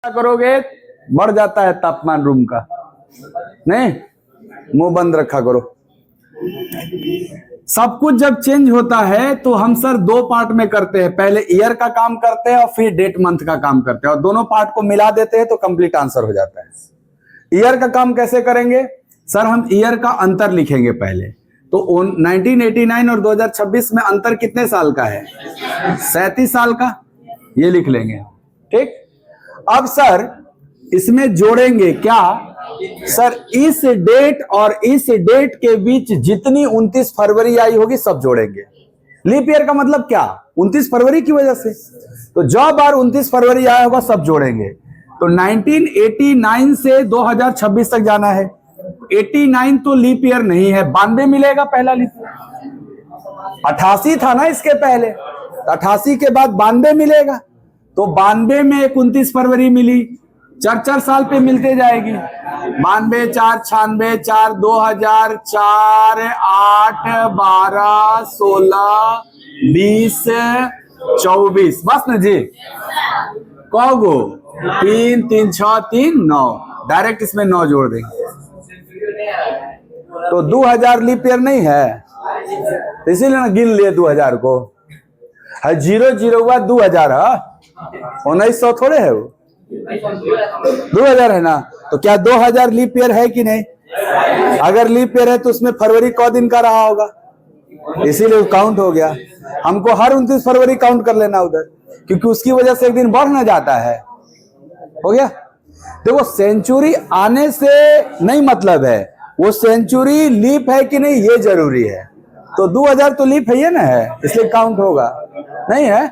क्या करोगे, बढ़ जाता है तापमान रूम का, नहीं, मुंह बंद रखा करो। सब कुछ जब चेंज होता है तो हम सर दो पार्ट में करते हैं, पहले ईयर का काम करते हैं और फिर डेट मंथ का काम करते हैं, और दोनों पार्ट को मिला देते हैं तो कंप्लीट आंसर हो जाता है। ईयर का काम कैसे करेंगे सर, हम ईयर का अंतर लिखेंगे पहले। तो 1989 और 2026 में अंतर कितने साल का है, 37 साल का, ये लिख लेंगे, ठीक। अब सर इसमें जोड़ेंगे क्या सर, इस डेट और इस डेट के बीच जितनी 29 फरवरी आई होगी सब जोड़ेंगे। लीप ईयर का मतलब क्या, 29 फरवरी की वजह से, तो जो बार 29 फरवरी आया होगा सब जोड़ेंगे। तो 1989 से 2026 तक जाना है। 89 तो लीप ईयर नहीं है, 92 मिलेगा पहला लीप ईयर। 88 था ना इसके पहले, तो 88 के बाद 92 मिलेगा, तो 92 में 29 फरवरी मिली, 4 साल पे मिलते जाएगी। 92 4 96 4 2000 4 8 12 16 20 24, बस ना जी, कहोगो 3 3 6 3 9, डायरेक्ट इसमें 9 जोड़ देंगे। तो 2000 लीप ईयर नहीं है, इसीलिए ना गिन लिए 2000 को, है 0 हुआ 2000 है, 1900 थोड़े है वो, 2000 है ना। तो क्या 2000 लीप ईयर है कि नहीं, अगर लीप ईयर है तो उसमें फरवरी क दिन का रहा होगा, इसीलिए काउंट हो गया। हमको हर 29 फरवरी काउंट कर लेना उधर, क्योंकि उसकी वजह से एक दिन बढ़ ना जाता है, हो गया। देखो सेंचुरी आने से नहीं मतलब है, वो सेंचुरी लीप है कि नहीं ये जरूरी है। तो 2000 तो लीप है ना, है इसलिए काउंट होगा, नहीं है।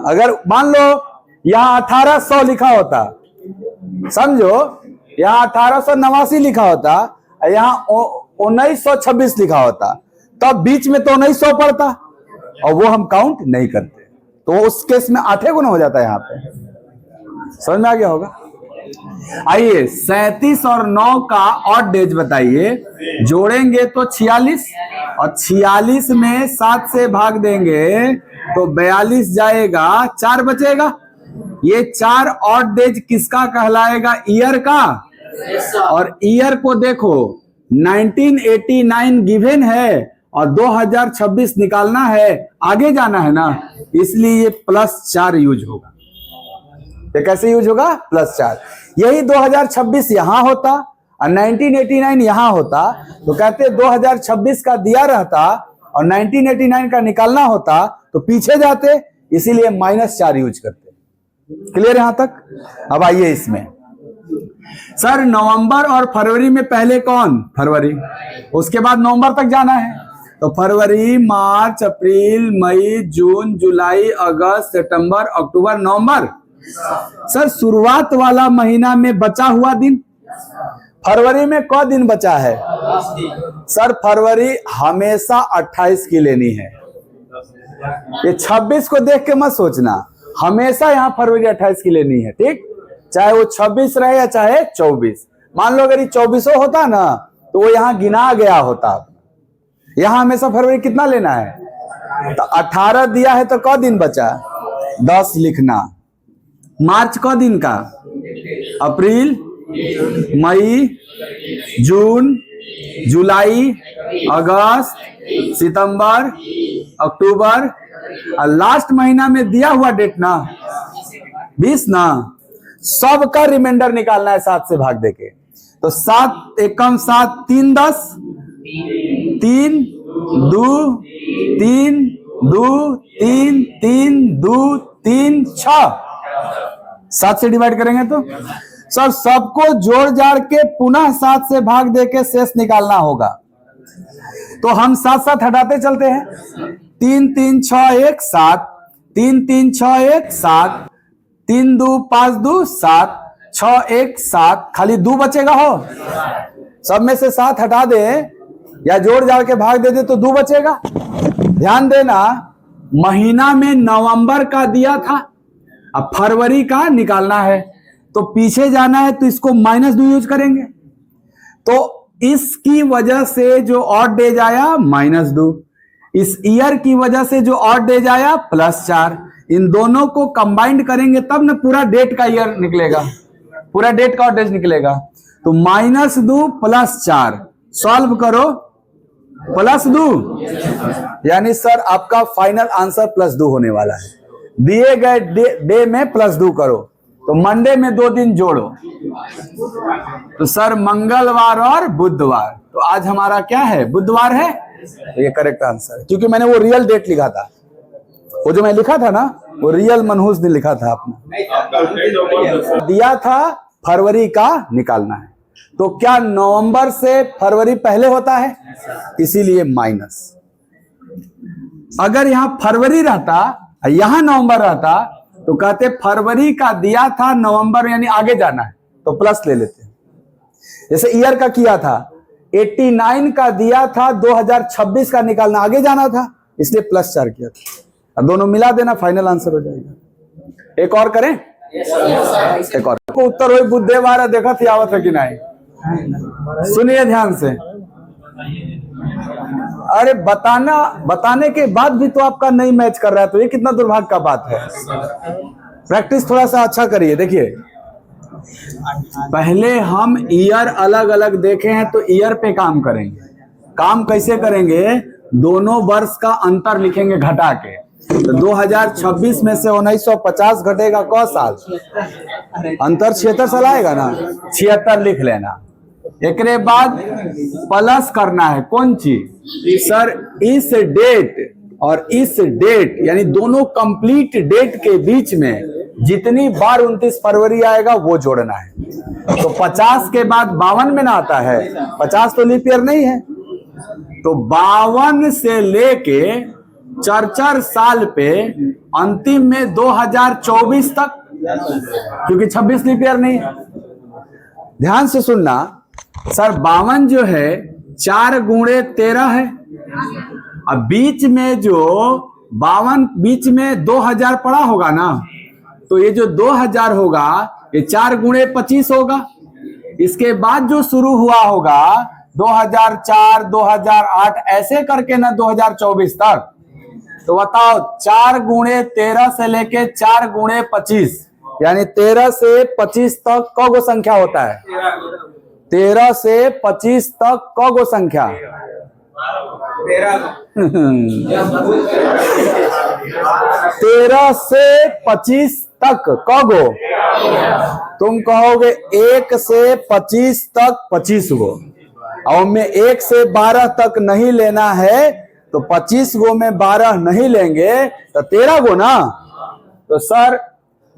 अगर मान लो यहाँ 1800 लिखा होता, समझो यहाँ 1889 लिखा होता, यहाँ 1926 लिखा होता, तब बीच में तो 1900 पड़ता, और वो हम काउंट नहीं करते, तो उस केस में 8 गुना हो जाता है। यहाँ पे समझ में आ गया होगा। आइए 37 और 9 का ऑड डेज बताइए, जोड़ेंगे तो 46, और 46 में 7 से भाग देंगे तो 42 जाएगा, 4 बचेगा। ये 4 ऑड डेज किसका कहलाएगा, ईयर का। और ईयर को देखो 1989 गिवन है और 2026 निकालना है, आगे जाना है ना, इसलिए ये +4 यूज होगा। ये कैसे यूज होगा, +4। यही 2026 यहां होता और 1989 यहां होता, तो कहते 2026 का दिया रहता और 1989 का निकालना होता तो पीछे जाते, इसीलिए -4 यूज करते। क्लियर यहां तक। अब आइए इसमें सर, नवंबर और फरवरी में पहले कौन, फरवरी, उसके बाद नवंबर तक जाना है, तो फरवरी मार्च अप्रैल मई जून जुलाई अगस्त सितंबर अक्टूबर नवंबर। सर शुरुआत वाला महीना में बचा हुआ दिन, फरवरी में क दिन बचा है सर, फरवरी हमेशा 28 की लेनी है। ये 26 को देख के मत सोचना, हमेशा यहाँ फरवरी 28 की लेनी है, ठीक, चाहे वो 26 रहे या चाहे 24। मान लो अगर ये 24 होता ना तो वो यहाँ गिना गया होता, यहाँ हमेशा फरवरी कितना लेना है, तो 18 दिया है तो क दिन बचा, 10 लिखना। मार्च क दिन का, अप्रैल मई जून जुलाई अगस्त सितंबर अक्टूबर, और लास्ट महीना में दिया हुआ डेट ना 20 ना, सबका रिमाइंडर निकालना है 7 से भाग देके। तो 7 एकम 7 3 10, 3 2 3 2 3 3 2 3 6, 7 से डिवाइड करेंगे तो सर सबको जोड़ जाड़ के पुनः 7 से भाग देके शेष निकालना होगा। तो हम 7 हटाते चलते हैं, 3 3 6 1 7, 3 3 6 1 7, 3 2 5 2 7, 6 1 7, खाली 2 बचेगा हो, सब में से 7 हटा दे या जोड़ जाड़ के भाग दे दे तो 2 बचेगा। ध्यान देना, महीना में नवंबर का दिया था, अब फरवरी का निकालना है तो पीछे जाना है, तो इसको -2 यूज करेंगे, तो इसकी वजह से जो ऑड डेज आया -2, इस ईयर की वजह से जो ऑड डेज आया +4, इन दोनों को कंबाइंड करेंगे तब ना पूरा डेट का ईयर निकलेगा, पूरा डेट का डेज निकलेगा। तो -2 + 4 सॉल्व करो, +2 यानी सर आपका फाइनल आंसर +2 होने वाला है। दिए गए डे में +2 करो, तो मंडे में 2 दिन जोड़ो, तो सर मंगलवार और बुधवार, तो आज हमारा क्या है, बुधवार है, तो ये करेक्ट आंसर है। क्योंकि मैंने वो रियल डेट लिखा था, वो जो मैं लिखा था ना वो रियल मनहूस ने लिखा था आपने दिया था फरवरी का निकालना है। तो क्या नवंबर से फरवरी पहले होता है, इसीलिए माइनस। अगर यहां फरवरी रहता यहां नवंबर रहता तो कहते फरवरी का दिया था नवंबर यानी आगे जाना है, तो प्लस ले लेते। जैसे ईयर का किया था 89 का दिया था 2026 का निकालना आगे जाना था, इसलिए +4 किया था। अब दोनों मिला देना, फाइनल आंसर हो जाएगा। एक और करें, एक और उत्तर हो बुधवार देखा थी आवत है कि नहीं, सुनिए ध्यान से। अरे बताने के बाद भी तो आपका नहीं मैच कर रहा है, तो ये कितना दुर्भाग्य का बात है। प्रैक्टिस थोड़ा सा अच्छा करिए। देखिए पहले हम ईयर अलग अलग देखे हैं, तो ईयर पे काम करेंगे। काम कैसे करेंगे, दोनों वर्ष का अंतर लिखेंगे घटा के। तो 2026 में से 1950 घटेगा कौन साल, अंतर 76 साल आएगा ना, 76 लिख लेना। एक बाद प्लस करना है, कौन चीज सर, इस डेट और इस डेट यानी दोनों कंप्लीट डेट के बीच में जितनी बार 29 फरवरी आएगा वो जोड़ना है। तो 50 के बाद 52 में ना आता है, 50 तो लीप ईयर नहीं है, तो 52 से लेके 4 साल पे अंतिम में 2024 तक, क्योंकि 26 लीप ईयर नहीं है। ध्यान से सुनना सर, 52 जो है 4 गुणे 13 है। अब बीच में जो 52 बीच में 2000 पड़ा होगा ना, तो ये जो 2000 होगा ये 4 गुणे 25 होगा। इसके बाद जो शुरू हुआ होगा 2004 2008 ऐसे करके ना 2024 तक, तो बताओ 4 गुणे 13 से लेके 4 गुणे 25 यानी 13 से 25 तक कौगो संख्या होता है, 13 से 25 तक कौगो संख्या 13 से 25 तक कौगो, तुम कहोगे 1 से 25 तक 25 गो, और में 1 से 12 तक नहीं लेना है, तो 25 गो में 12 नहीं लेंगे तो 13 गो ना। तो सर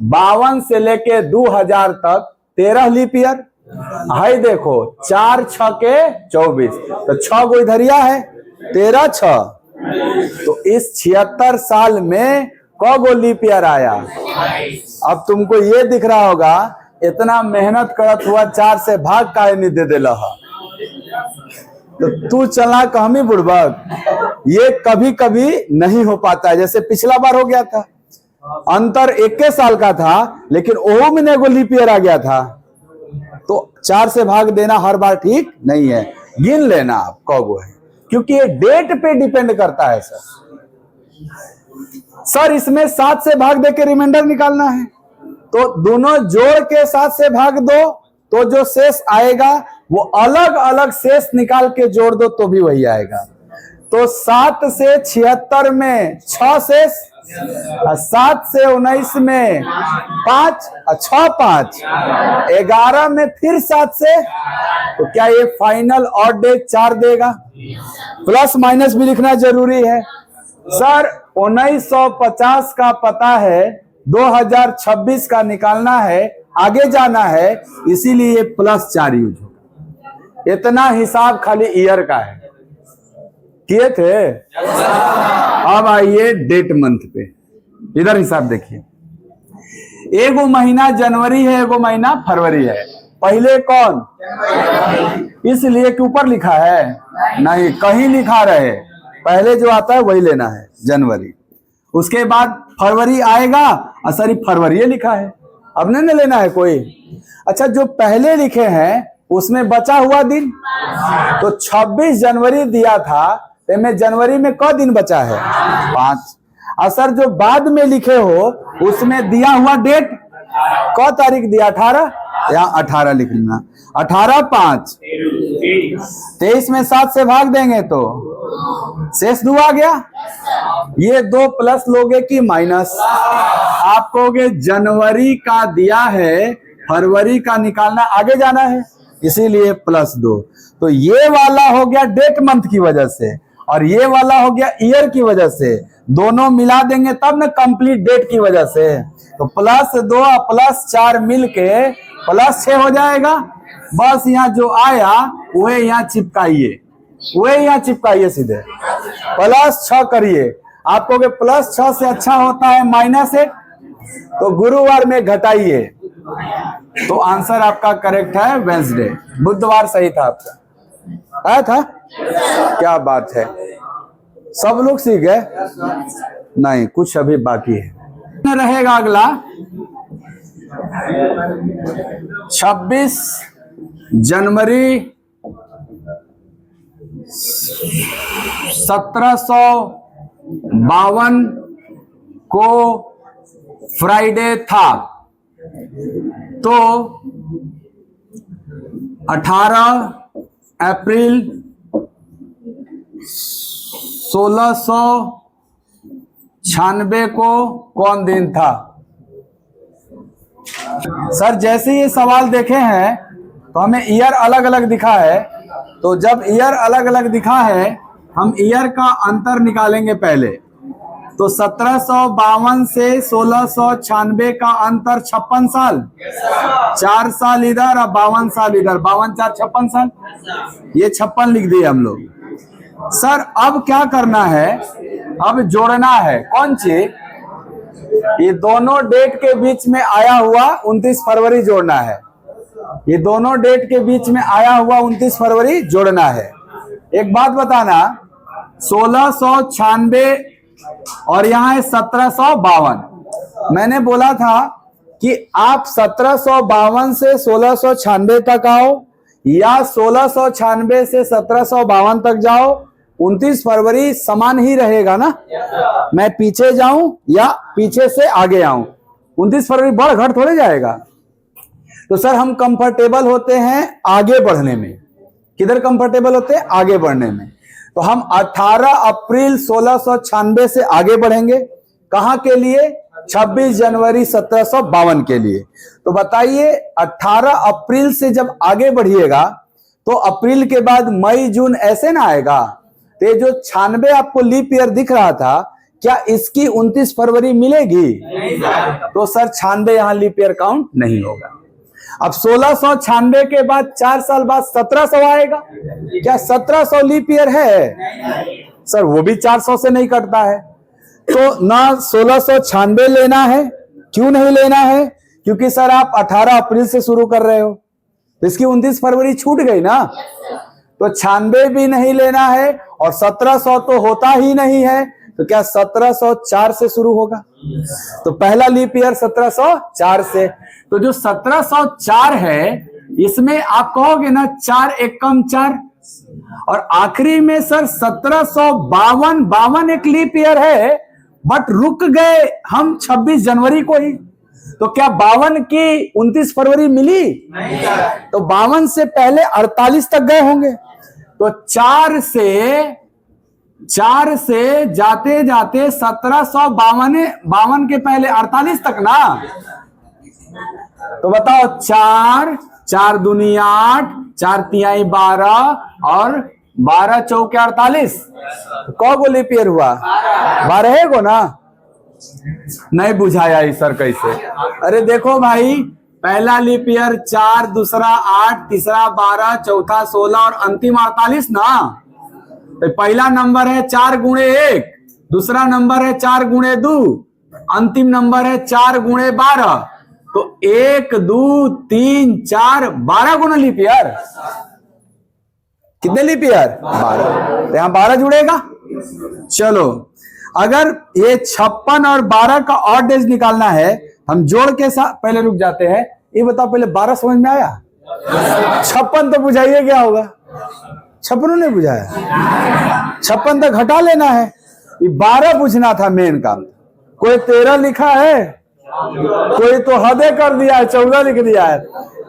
52 से लेके 2000 तक 13 लीप ईयर है। देखो 4 6 के 24, तो 6 गो इधरिया है, 13 6, तो इस 76 साल में कौ गो लीप ईयर आया। अब तुमको ये दिख रहा होगा इतना मेहनत करत हुआ 4 से भाग का नहीं दे देला, तो तू चला कहमी बुड़बक, ये कभी कभी नहीं हो पाता है। जैसे पिछला बार हो गया था, अंतर 21 साल का था, लेकिन ओहो में एगो लीप ईयर आ गया था, तो 4 से भाग देना हर बार ठीक नहीं है, गिन लेना आप कौगो है, क्योंकि ये डेट पे डिपेंड करता है। सर इसमें 7 से भाग दे के रिमाइंडर निकालना है, तो दोनों जोड़ के 7 से भाग दो, तो जो शेष आएगा वो अलग अलग शेष निकाल के जोड़ दो तो भी वही आएगा। तो 7 से 76 में 6 शेष, 7 से 19 में 5, 6 5, 11 में फिर 7 से, तो क्या ये फाइनल ऑड डे 4 देगा? प्लस माइनस भी लिखना जरूरी है। सर 1950 का पता है, 2026 का निकालना है, आगे जाना है, इसीलिए +4 यूज होगा। इतना हिसाब खाली ईयर का है, किए थे। अब आइए डेट मंथ पे, इधर हिसाब देखिए। एगो महीना जनवरी है, एगो महीना फरवरी है। पहले कौन, इसलिए कि ऊपर लिखा है नहीं, कहीं लिखा रहे, पहले जो आता है वही लेना है, जनवरी। उसके बाद फरवरी आएगा, सर फरवरी लिखा है, अब नहीं लेना है कोई। अच्छा जो पहले लिखे हैं उसमें बचा हुआ दिन, तो 26 जनवरी दिया था, में जनवरी में क दिन बचा है? 5। और सर जो बाद में लिखे हो उसमें दिया हुआ डेट कौ तारीख दिया 18, यहाँ 18 लिख लेना। 18/5 में 7 से भाग देंगे तो शेष 2 आ गया। ये 2 प्लस लोगे कि माइनस? आप कहोगे जनवरी का दिया है, फरवरी का निकालना, आगे जाना है, इसीलिए +2। तो ये वाला हो गया डेट मंथ की वजह से और ये वाला हो गया ईयर की वजह से। दोनों मिला देंगे तब ना कंप्लीट डेट की वजह से। तो +2 और +4 मिलके +6 हो जाएगा। बस यहाँ जो आया वह यहाँ चिपकाइए, वह यहाँ चिपकाइए, सीधे +6 करिए। आप कहोगे +6 से अच्छा होता है -8, तो गुरुवार में घटाइए। तो आंसर आपका करेक्ट है वेंसडे, बुधवार सही था आपका। आया था? क्या बात है, सब लोग सीख गए? नहीं, कुछ अभी बाकी है। रहेगा अगला 26 जनवरी 1752 को फ्राइडे था, तो 18 अप्रैल 1696 को कौन दिन था? सर जैसे ये सवाल देखे हैं तो हमें ईयर अलग अलग दिखा है, तो जब ईयर अलग अलग दिखा है हम ईयर का अंतर निकालेंगे पहले। तो 1752 से 1696 का अंतर 56 साल, 4 साल इधर और 52 साल इधर, 52 4 56 साल, ये 56 लिख दिए हम लोग। सर अब क्या करना है, अब जोड़ना है। कौन चीज? ये दोनों डेट के बीच में आया हुआ 29 फरवरी जोड़ना है। ये दोनों डेट के बीच में आया हुआ 29 फरवरी जोड़ना है। एक बात बताना, 1696 और यहाँ है 1752। मैंने बोला था कि आप 1752 से 1696 तक आओ या 1696 से 1752 तक जाओ, 29 फरवरी समान ही रहेगा ना। मैं पीछे जाऊं या पीछे से आगे आऊं, 29 फरवरी बढ़ घट थोड़े जाएगा। तो सर हम कंफर्टेबल होते हैं आगे बढ़ने में। किधर कंफर्टेबल होते हैं? आगे बढ़ने में। तो हम 18 अप्रैल 1696 से आगे बढ़ेंगे। कहां के लिए? 26 जनवरी 1752 के लिए। तो बताइए 18 अप्रैल से जब आगे बढ़िएगा तो अप्रैल के बाद मई जून ऐसे ना आएगा। तो ये जो 96 आपको लीप ईयर दिख रहा था, क्या इसकी 29 फरवरी मिलेगी? तो सर 96 यहां लीप ईयर काउंट नहीं होगा। अब 1696 के बाद 4 साल बाद 1700 आएगा, क्या 1700 लीप ईयर है? सर वो भी 400 से नहीं कटता है। तो ना 1696 लेना है। क्यों नहीं लेना है? क्योंकि सर आप 18 अप्रैल से शुरू कर रहे हो, तो इसकी 29 फरवरी छूट गई ना। तो 96 भी नहीं लेना है और 1700 तो होता ही नहीं है, तो क्या 1704 से शुरू होगा? तो पहला लीप ईयर 1704 से। तो जो 1704 है इसमें आप कहोगे ना 4 एक कम 4, और आखिरी में सर 1752 एक लीप ईयर है, बट रुक गए हम 26 जनवरी को ही। तो क्या 52 की 29 फरवरी मिली? तो 52 से पहले 48 तक गए होंगे। तो 4 से जाते जाते 1752 के पहले 48 तक ना। तो बताओ 4 दूनी 8, 4 तिहाई 12 और 12 चौके 48, कौ गो लीप ईयर हुआ? 12 को ना। नहीं बुझाया ही सर कैसे? अरे देखो भाई, पहला लीप ईयर 4, दूसरा 8, तीसरा 12, चौथा 16 और अंतिम 48 ना। तो पहला नंबर है 4 गुणे 1, दूसरा नंबर है 4 गुणे 2, अंतिम नंबर है 4 गुणे 12। तो 1 2 3 4 12 गुना लीप ईयर। कितने लीप ईयर? 12। तो यहां 12 जुड़ेगा। चलो, अगर ये 56 और 12 का ऑड डेज निकालना है, हम जोड़ के साथ पहले रुक जाते हैं। ये बताओ पहले 12 समझ में आया? 56 तो बुझाइए क्या होगा? 56 ने बुझाया, 56 तक घटा लेना है। ये 12 पूछना था मेन काम। कोई 13 लिखा है, कोई तो हदे कर दिया है, 14 लिख दिया है।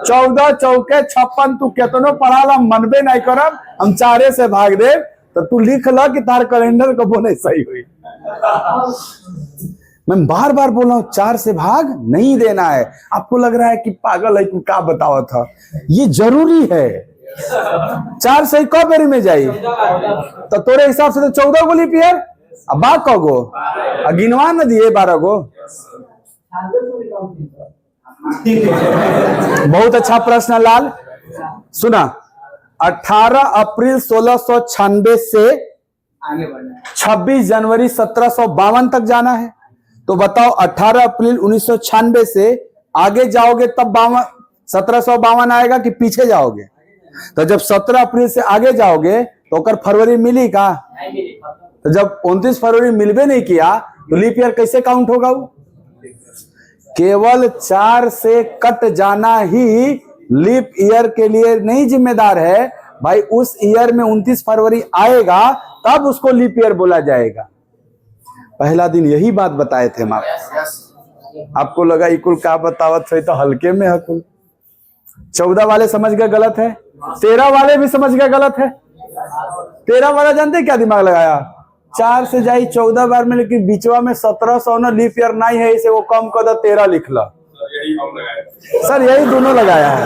14 चौके 56 तू केतनो पढ़ा ला मनबे नहीं करब, हम 4 से भाग दे। तो तू लिख ला कि तार कैलेंडर कबो नहीं सही हुई। मैं बार बार बोल रहा हूं 4 से भाग नहीं देना है। आपको लग रहा है कि पागल है, तू क्या बतावा था, ये जरूरी है। 4 से कब बेरी में जाई तो तोरे हिसाब से तो 14 गो लीप ईयर, अब बाग कगो गिनवा न दिए 12 गो। बहुत अच्छा प्रश्न लाल, सुना। 18 अप्रैल 1696 से 26 जनवरी 1752 तक जाना है। तो बताओ 18 अप्रैल 1996 से आगे जाओगे तब 1752 आएगा कि पीछे जाओगे? तो जब 17 अप्रैल से आगे जाओगे तो कर फरवरी मिली का? तो जब 29 फरवरी मिलबे नहीं किया तो लीप ईयर कैसे काउंट होगा? वो केवल 4 से कट जाना ही लीप ईयर के लिए नहीं जिम्मेदार है भाई। उस ईयर में 29 फरवरी आएगा तब उसको लीप ईयर बोला जाएगा। पहला दिन यही बात बताए थे हम आपको लगा इकुल का बतावत है तो हल्के में हकुल। 14 वाले समझ गए गलत है, 13 वाले भी समझ गए गलत है। 13 वाला जानते क्या दिमाग लगाया? 4 से जाई 14 बार में, लेकिन बीचवा में 1700 ना लीप ईयर नहीं है, इसे वो कम कर दो 13 लिख ला। सर यही दोनों लगाया है।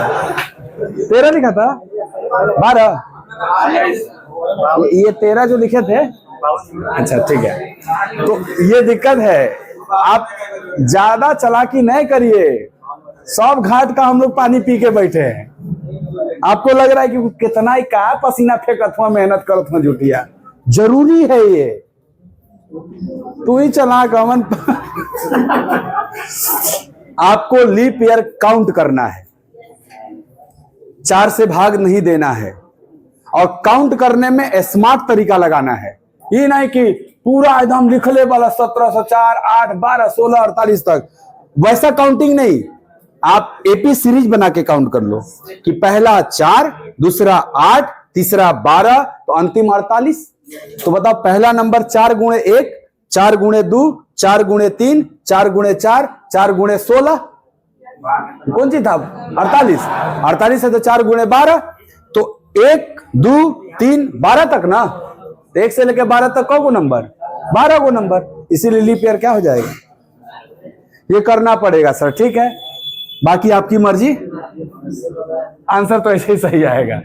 13 लिखा था 12, ये 13 जो लिखे थे। अच्छा ठीक है, तो ये दिक्कत है। आप ज्यादा चालाकी नहीं करिए, सब घाट का हम लोग पानी पी के बैठे हैं। आपको लग रहा है कि कितना ही का पसीना फेंकत हुआ, मेहनत करत हुआ जुटिया। जरूरी है ये, तू ही चला कमन। आपको लीप ईयर काउंट करना है, 4 से भाग नहीं देना है, और काउंट करने में स्मार्ट तरीका लगाना है। ये नहीं कि पूरा एकदम लिखले वाला 1704, 8, 12, 16, 48 तक, वैसा काउंटिंग नहीं। आप एपी सीरीज बना के काउंट कर लो कि पहला 4, दूसरा 8, तीसरा 12, तो अंतिम 48। तो बताओ पहला नंबर 4 गुणे 1, 4 गुणे 2, 4 गुणे 3, 4 गुणे 4, 4 गुणे 16, कौन सी था? 48। 48 है तो 4 गुणे 12, तो 1, 2, 3, 12 तक ना। 1 से लेकर 12 तक कौन नंबर? 12 गो नंबर। इसीलिए लीप ईयर क्या हो जाएगा? ये करना पड़ेगा सर, ठीक है। बाकी आपकी मर्जी, आंसर तो ऐसे ही सही आएगा।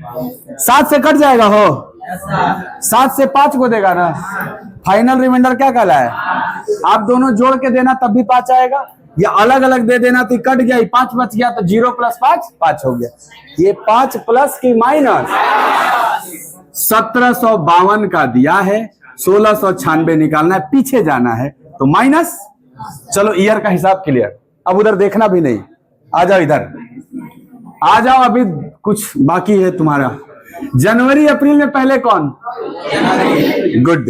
7 से कट जाएगा हो, 7 से 5 को देगा ना। फाइनल रिमाइंडर क्या कहला है? आप दोनों जोड़ के देना तब भी 5 आएगा, या अलग अलग दे देना तो कट गया, 5 बच गया, तो 0 + 5 5 हो गया। ये 5 प्लस की माइनस 1752 का दिया है, 1696 निकालना है, पीछे जाना है तो माइनस। चलो ईयर का हिसाब क्लियर, अब उधर देखना भी नहीं। आ जाओ इधर, आ जाओ, अभी कुछ बाकी है तुम्हारा। जनवरी अप्रैल में पहले कौन? गुड।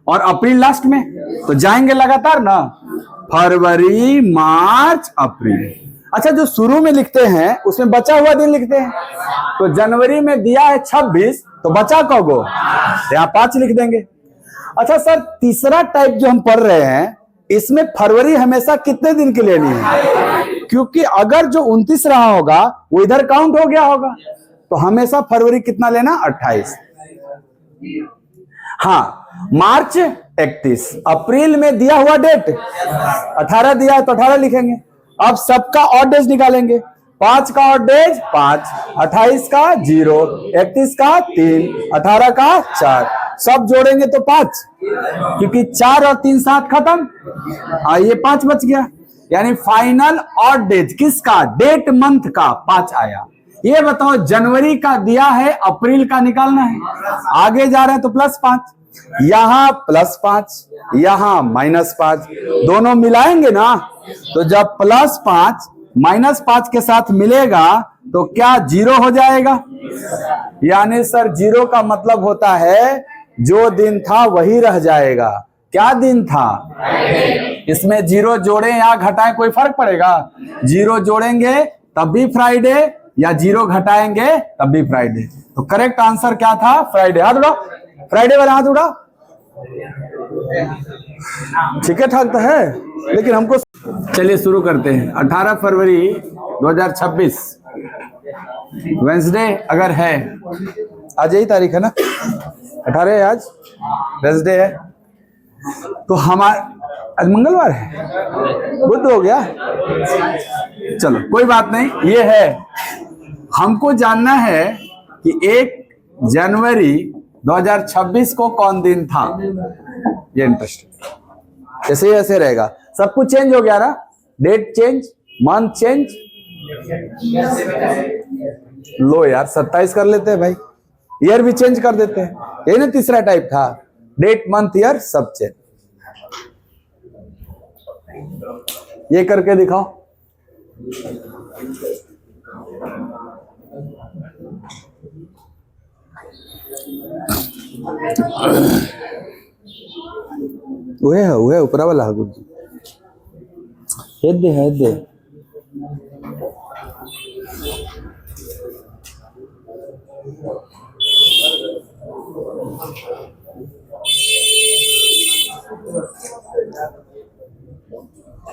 और अप्रैल लास्ट में, तो जाएंगे लगातार ना, फरवरी, मार्च, अप्रैल। अच्छा, जो शुरू में लिखते हैं उसमें बचा हुआ दिन लिखते हैं। तो जनवरी में दिया है 26, तो बचा कौगो? यहाँ 5 लिख देंगे। अच्छा सर, तीसरा टाइप जो हम पढ़ रहे हैं, इसमें फरवरी हमेशा कितने दिन के लिए नहीं है? क्योंकि अगर जो 29 रहा होगा वो इधर काउंट हो गया होगा, तो हमेशा फरवरी कितना लेना? 28। हाँ, मार्च 31। अप्रैल में दिया हुआ डेट 18 दिया है तो 18 लिखेंगे। अब सबका ऑड डेज निकालेंगे। 5 का ऑड डेज 5, 28 का 0, 31 का 3, 18 का 4, सब जोड़ेंगे तो 5, क्योंकि 4 और 3 7 खत्म, ये 5 बच गया। यानी फाइनल ऑड डेज किसका? डेट मंथ का 5 आया। ये बताओ, जनवरी का दिया है, अप्रैल का निकालना है। आगे जा रहे हैं तो +5, यहां +5, यहां -5, दोनों मिलाएंगे ना, तो जब +5 -5 के साथ मिलेगा तो क्या 0 हो जाएगा? यानी सर 0 का मतलब होता है जो दिन था वही रह जाएगा। क्या दिन था? इसमें 0 जोड़े या घटाएं कोई फर्क पड़ेगा? 0 जोड़ेंगे तब भी फ्राइडे, या 0 घटाएंगे तब भी फ्राइडे। तो करेक्ट आंसर क्या था? फ्राइडे। हाथ उड़ाओ, फ्राइडे वाला हाथ उड़ाओ। ठीक है, ठाक तो है, लेकिन हमको चलिए शुरू करते हैं। 18 फरवरी 2026 वेंसडे अगर है, आज यही तारीख है ना, 18 है आज, वेंसडे है, तो हमारा आज मंगलवार है, बुध हो गया, चलो कोई बात नहीं। ये है, हमको जानना है कि 1 जनवरी 2026 को कौन दिन था। ये इंटरेस्टिंग, ऐसे ही ऐसे रहेगा, सब कुछ चेंज हो गया ना, डेट चेंज, मंथ चेंज। लो यार 27 कर लेते हैं भाई, ईयर भी चेंज कर देते हैं, यही ना तीसरा टाइप था, डेट मंथ ईयर सब चेंज। ये करके दिखाओ। वह ऊपरा वाला है गुरुजी, हेदे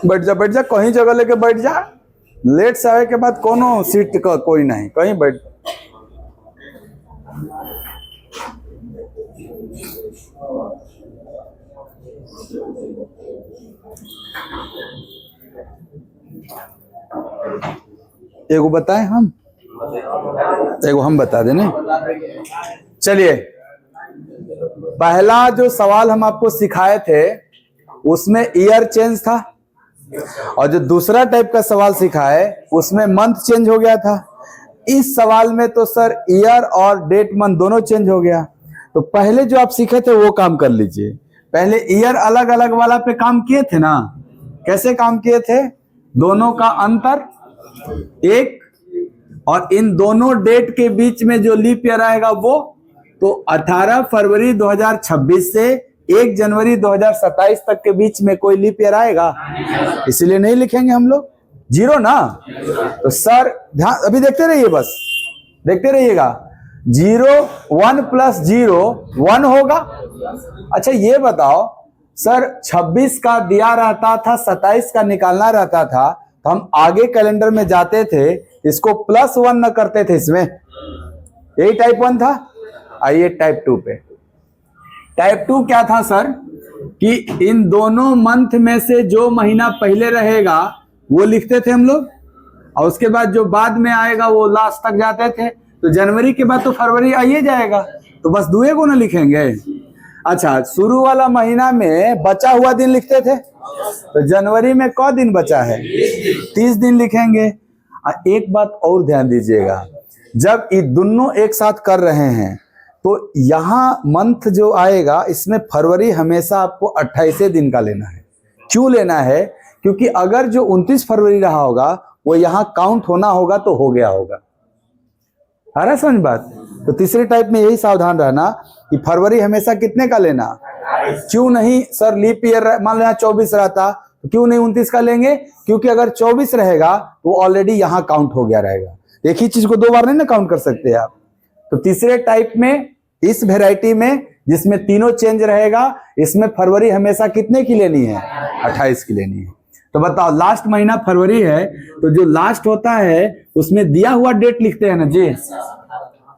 बैठ जा कहीं जगह लेके बैठ जा, लेट से आए के बाद कोनो सीट का कोई नहीं, कहीं बैठ। एगो बताएं हम, एगो हम बता देने। चलिए, पहला जो सवाल हम आपको सिखाए थे उसमें ईयर चेंज था, और जो दूसरा टाइप का सवाल सिखाए उसमें मंथ चेंज हो गया था। इस सवाल में तो सर ईयर और डेट मंथ दोनों चेंज हो गया। तो पहले जो आप सीखे थे वो काम कर लीजिए। पहले ईयर अलग अलग वाला पे काम किए थे ना, कैसे काम किए थे, दोनों का अंतर 1, और इन दोनों डेट के बीच में जो लीप ईयर आएगा वो, तो 18 फरवरी 2026 से 1 जनवरी 2027 तक के बीच में कोई लीप ईयर आएगा, इसलिए नहीं लिखेंगे हम लोग, 0 ना। तो सर ध्यान अभी देखते रहिए, बस देखते रहिएगा, 0 1 + 0 1 होगा। अच्छा ये बताओ सर, 26 का दिया रहता था, 27 का निकालना रहता था, तो हम आगे कैलेंडर में जाते थे, इसको +1 न करते थे, इसमें यही टाइप 1 था। आइए टाइप 2 पे। टाइप 2 क्या था सर, कि इन दोनों मंथ में से जो महीना पहले रहेगा वो लिखते थे हम लोग, और उसके बाद जो बाद में आएगा वो लास्ट तक जाते थे। तो जनवरी के बाद तो फरवरी आइए जाएगा, तो बस 2 को ना लिखेंगे। अच्छा, शुरू वाला महीना में बचा हुआ दिन लिखते थे, तो जनवरी में कौन दिन बचा है, 30 दिन लिखेंगे। एक बात और ध्यान दीजिएगा, जब ये दोनों एक साथ कर रहे हैं तो यहाँ मंथ जो आएगा इसमें फरवरी हमेशा आपको 28 दिन का लेना है। क्यों लेना है, क्योंकि अगर जो 29 फरवरी रहा होगा वो यहाँ काउंट होना होगा तो हो गया होगा। आ रहा समझ बात। तो तीसरे टाइप में यही सावधान रहना कि फरवरी हमेशा कितने का लेना। क्यों नहीं सर, लीप ईयर मान लेना 24 रहता, तो क्यों नहीं 29 का लेंगे, क्योंकि अगर 24 रहेगा वो ऑलरेडी यहाँ काउंट हो गया रहेगा। एक ही चीज को 2 बार नहीं ना काउंट कर सकते आप। तो तीसरे टाइप में, इस वेराइटी में जिसमें तीनों चेंज रहेगा, इसमें फरवरी हमेशा कितने की लेनी है, 28 की लेनी है। तो बताओ, लास्ट महीना फरवरी है, तो जो लास्ट होता है उसमें दिया हुआ डेट लिखते हैं ना जी,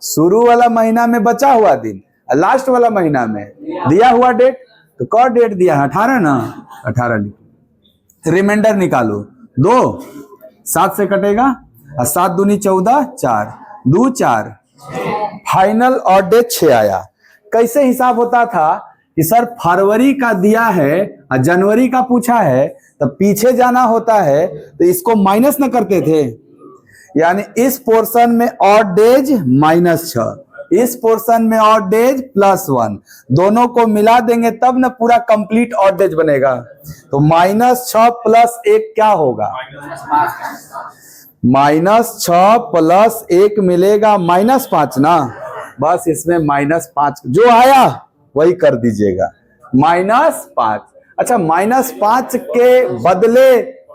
शुरू वाला महीना में बचा हुआ दिन, लास्ट वाला महीना में दिया हुआ डेट। तो कौन डेट दिया है, 18 ना, 18 लिखो। रिमाइंडर निकालो, 2 7 से कटेगा, और 7 दूनी 14, 4 2 4, फाइनल और डेट 6 आया। कैसे हिसाब होता था कि सर फरवरी का दिया है और जनवरी का पूछा है, तो पीछे जाना होता है, तो इसको माइनस न करते थे, यानी इस पोर्शन में ऑड डेज -6, इस पोर्शन में ऑड डेज +1, दोनों को मिला देंगे तब ना पूरा कंप्लीट ऑड डेज बनेगा। तो -6 + 1 क्या होगा, -6 + 1 मिलेगा -5 ना। बस इसमें -5 जो आया वही कर दीजिएगा, -5। अच्छा, -5 के बदले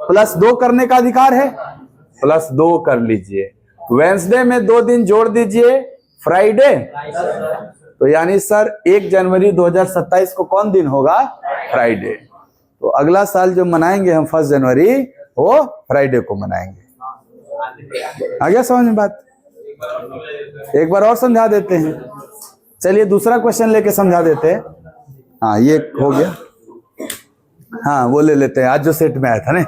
+2 करने का अधिकार है, +2 कर लीजिए। वेंसडे में 2 दिन जोड़ दीजिए, फ्राइडे तो यानी सर 1 जनवरी 2027 को कौन दिन होगा? फ्राइडे। तो अगला साल जो मनाएंगे हम 1 जनवरी, वो फ्राइडे को मनाएंगे। आ गया समझ में बात? एक बार और समझा देते हैं। चलिए दूसरा क्वेश्चन लेके समझा देते हैं। हाँ ये हो गया। हाँ वो ले लेते हैं, आज जो सेट में आया था ना।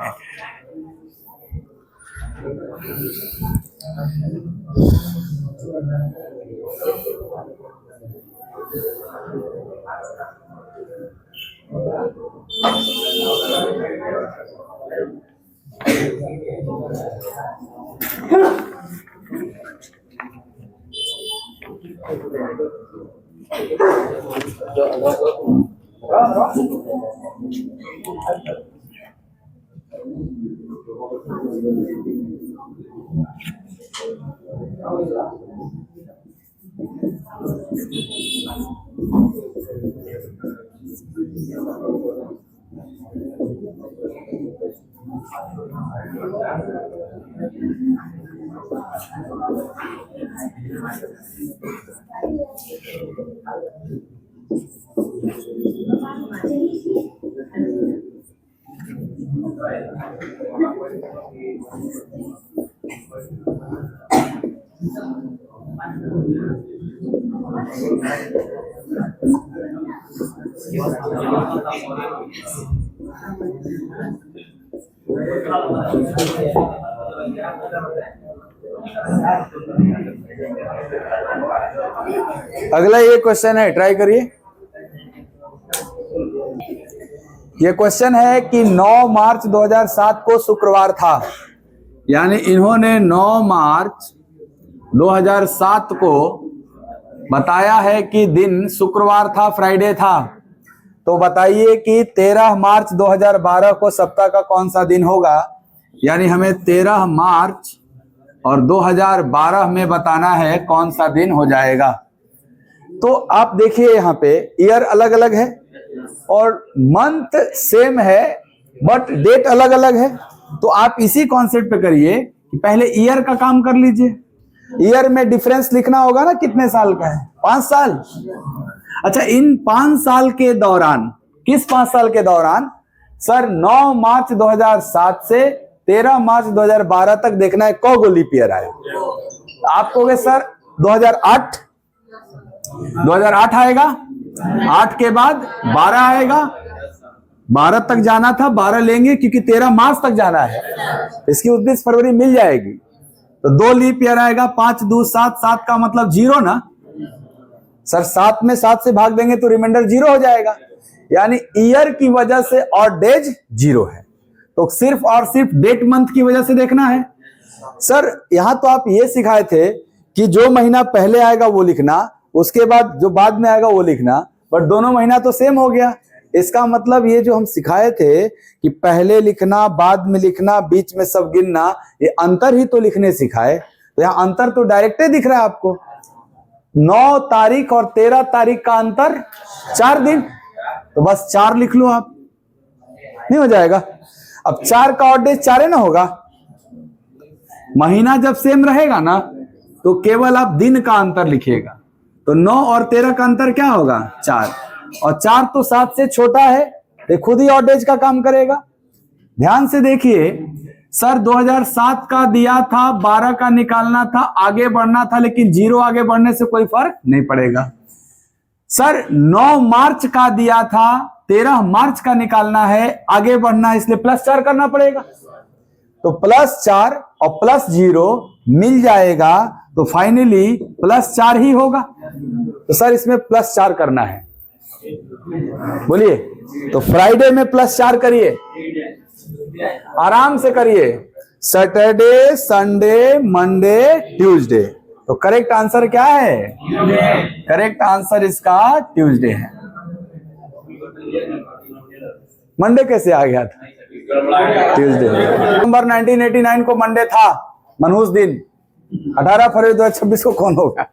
अगला ये क्वेश्चन है, ट्राई करिए। ये क्वेश्चन है कि 9 मार्च 2007 को शुक्रवार था, यानी इन्होंने 9 मार्च 2007 को बताया है कि दिन शुक्रवार था, फ्राइडे था। तो बताइए कि 13 मार्च 2012 को सप्ताह का कौन सा दिन होगा? यानी हमें 13 मार्च और 2012 में बताना है कौन सा दिन हो जाएगा। तो आप देखिए यहाँ पे ईयर अलग अलग है और मंथ सेम है, बट डेट अलग अलग है। तो आप इसी कॉन्सेप्ट पे करिए कि पहले ईयर का काम कर लीजिए। ईयर में डिफरेंस लिखना होगा ना, कितने साल का है? 5 साल। अच्छा, इन 5 साल के दौरान, किस 5 साल के दौरान? सर 9 मार्च 2007 से 13 मार्च 2012 तक देखना है कौ गो लीप ईयर आया। आप कहोगे सर 2008 आएगा, 8 के बाद 12 आएगा, 12 तक जाना था, 12 लेंगे क्योंकि 13 मार्च तक जाना है, इसकी 29 फरवरी मिल जाएगी। तो 2 लीप ईयर आएगा, 5 2 7, 7 का मतलब 0 ना सर। 7 में 7 से भाग देंगे तो रिमाइंडर 0 हो जाएगा, यानी ईयर की वजह से और डेज 0 है। तो सिर्फ और सिर्फ डेट मंथ की वजह से देखना है। सर यहां तो आप ये सिखाए थे कि जो महीना पहले आएगा वो लिखना, उसके बाद जो बाद में आएगा वो लिखना, बट दोनों महीना तो सेम हो गया। इसका मतलब ये जो हम सिखाए थे कि पहले लिखना, बाद में लिखना, बीच में सब गिनना, ये अंतर ही तो लिखने सिखाए। तो यहाँ अंतर तो डायरेक्ट दिख रहा है आपको। 9 तारीख और 13 तारीख का अंतर 4 दिन, तो बस 4 लिख लो आप, नहीं हो जाएगा? अब 4 का ऑड डेज 4 है ना होगा। महीना जब सेम रहेगा ना तो केवल आप दिन का अंतर लिखिएगा। तो 9 और 13 का अंतर क्या होगा? 4, और 4 तो 7 से छोटा है, तो खुद ही ऑड डेज का काम करेगा। ध्यान से देखिए सर, 2007 का दिया था, 12 का निकालना था, आगे बढ़ना था, लेकिन 0 आगे बढ़ने से कोई फर्क नहीं पड़ेगा। सर 9 मार्च का दिया था, 13 मार्च का निकालना है, आगे बढ़ना है, इसलिए +4 करना पड़ेगा। तो +4 और +0 मिल जाएगा, तो फाइनली +4 ही होगा। तो सर इसमें +4 करना है, बोलिए। तो फ्राइडे में +4 करिए, आराम से करिए। Saturday, Sunday, Monday, Tuesday. तो करेक्ट आंसर क्या है? करेक्ट आंसर इसका ट्यूसडे है। मंडे कैसे आ गया था? ट्यूसडे। नवंबर 1989 को मंडे था, मनहूस दिन। 18 फरवरी 2026 को कौन होगा?